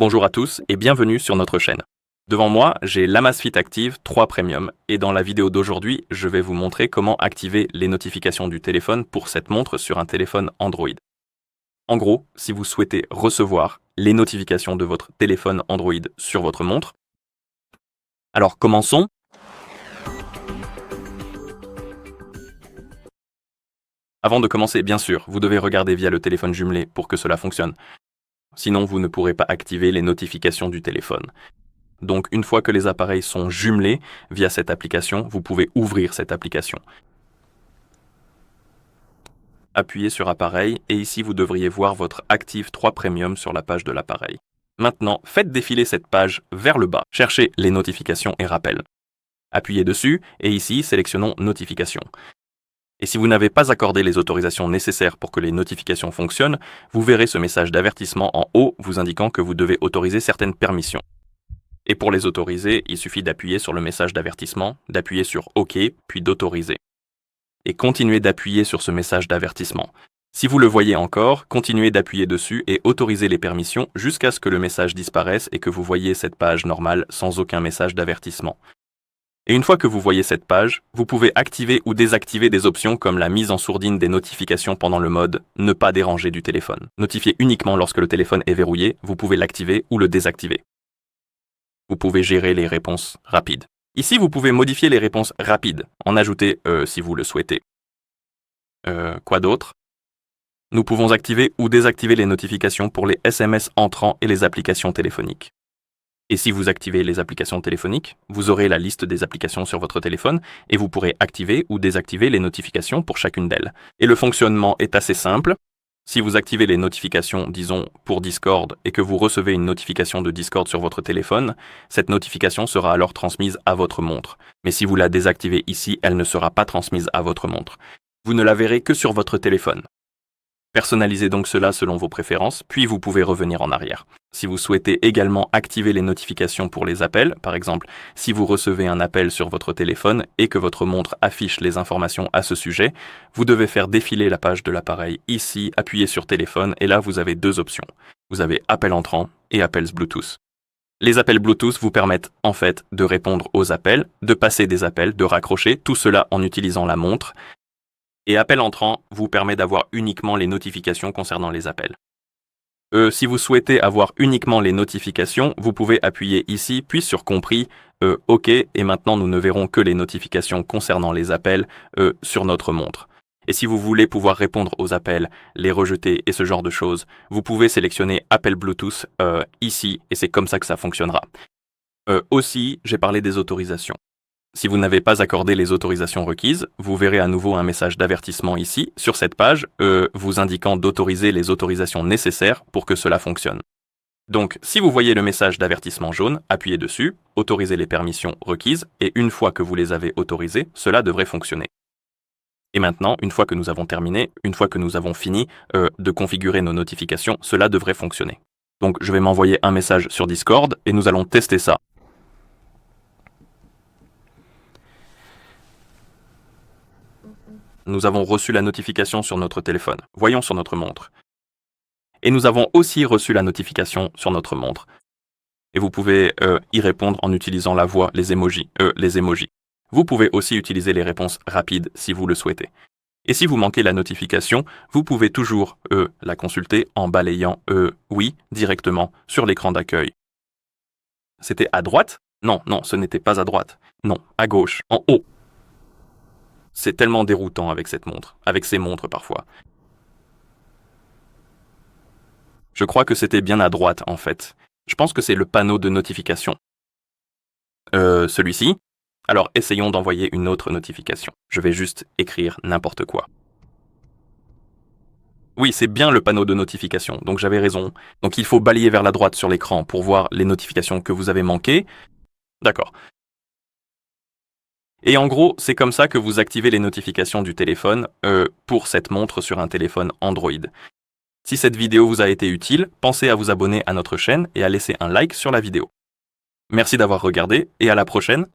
Bonjour à tous et bienvenue sur notre chaîne. Devant moi, j'ai l'Amazfit Active 3 Premium et dans la vidéo d'aujourd'hui, je vais vous montrer comment activer les notifications du téléphone pour cette montre sur un téléphone Android. En gros, si vous souhaitez recevoir les notifications de votre téléphone Android sur votre montre, alors commençons. Avant de commencer, bien sûr, vous devez regarder via le téléphone jumelé pour que cela fonctionne. Sinon, vous ne pourrez pas activer les notifications du téléphone. Donc, une fois que les appareils sont jumelés via cette application, vous pouvez ouvrir cette application. Appuyez sur Appareil et ici, vous devriez voir votre Active 3 Premium sur la page de l'appareil. Maintenant, faites défiler cette page vers le bas. Cherchez les notifications et rappels. Appuyez dessus et ici, sélectionnons Notifications. Et si vous n'avez pas accordé les autorisations nécessaires pour que les notifications fonctionnent, vous verrez ce message d'avertissement en haut vous indiquant que vous devez autoriser certaines permissions. Et pour les autoriser, il suffit d'appuyer sur le message d'avertissement, d'appuyer sur OK, puis d'autoriser. Et continuez d'appuyer sur ce message d'avertissement. Si vous le voyez encore, continuez d'appuyer dessus et autorisez les permissions jusqu'à ce que le message disparaisse et que vous voyez cette page normale sans aucun message d'avertissement. Et une fois que vous voyez cette page, vous pouvez activer ou désactiver des options comme la mise en sourdine des notifications pendant le mode « Ne pas déranger » du téléphone. Notifier uniquement lorsque le téléphone est verrouillé, vous pouvez l'activer ou le désactiver. Vous pouvez gérer les réponses rapides. Ici, vous pouvez modifier les réponses rapides, en ajouter si vous le souhaitez. Quoi d'autre? Nous pouvons activer ou désactiver les notifications pour les SMS entrants et les applications téléphoniques. Et si vous activez les applications téléphoniques, vous aurez la liste des applications sur votre téléphone et vous pourrez activer ou désactiver les notifications pour chacune d'elles. Et le fonctionnement est assez simple. Si vous activez les notifications, disons, pour Discord et que vous recevez une notification de Discord sur votre téléphone, cette notification sera alors transmise à votre montre. Mais si vous la désactivez ici, elle ne sera pas transmise à votre montre. Vous ne la verrez que sur votre téléphone. Personnalisez donc cela selon vos préférences, puis vous pouvez revenir en arrière. Si vous souhaitez également activer les notifications pour les appels, par exemple, si vous recevez un appel sur votre téléphone et que votre montre affiche les informations à ce sujet, vous devez faire défiler la page de l'appareil ici, appuyer sur téléphone, et là vous avez deux options. Vous avez appel entrant et appels Bluetooth. Les appels Bluetooth vous permettent en fait de répondre aux appels, de passer des appels, de raccrocher, tout cela en utilisant la montre. Et appel entrant vous permet d'avoir uniquement les notifications concernant les appels. Si vous souhaitez avoir uniquement les notifications, vous pouvez appuyer ici, puis sur compris, OK, et maintenant nous ne verrons que les notifications concernant les appels sur notre montre. Et si vous voulez pouvoir répondre aux appels, les rejeter et ce genre de choses, vous pouvez sélectionner appel Bluetooth ici, et c'est comme ça que ça fonctionnera. Aussi, j'ai parlé des autorisations. Si vous n'avez pas accordé les autorisations requises, vous verrez à nouveau un message d'avertissement ici, sur cette page, vous indiquant d'autoriser les autorisations nécessaires pour que cela fonctionne. Donc, si vous voyez le message d'avertissement jaune, appuyez dessus, autorisez les permissions requises, et une fois que vous les avez autorisées, cela devrait fonctionner. Et maintenant, une fois que nous avons terminé, une fois que nous avons fini de configurer nos notifications, cela devrait fonctionner. Donc, je vais m'envoyer un message sur Discord, et nous allons tester ça. Nous avons reçu la notification sur notre téléphone. Voyons sur notre montre. Et nous avons aussi reçu la notification sur notre montre. Et vous pouvez y répondre en utilisant la voix, les emojis. Vous pouvez aussi utiliser les réponses rapides si vous le souhaitez. Et si vous manquez la notification, vous pouvez toujours la consulter en balayant oui directement sur l'écran d'accueil. C'était à droite? Non, ce n'était pas à droite. Non, à gauche, en haut. C'est tellement déroutant avec cette montre, avec ces montres parfois. Je crois que c'était bien à droite en fait. Je pense que c'est le panneau de notification. Celui-ci. Alors essayons d'envoyer une autre notification. Je vais juste écrire n'importe quoi. Oui, c'est bien le panneau de notification, donc j'avais raison. Donc il faut balayer vers la droite sur l'écran pour voir les notifications que vous avez manquées. D'accord. Et en gros, c'est comme ça que vous activez les notifications du téléphone pour cette montre sur un téléphone Android. Si cette vidéo vous a été utile, pensez à vous abonner à notre chaîne et à laisser un like sur la vidéo. Merci d'avoir regardé et à la prochaine.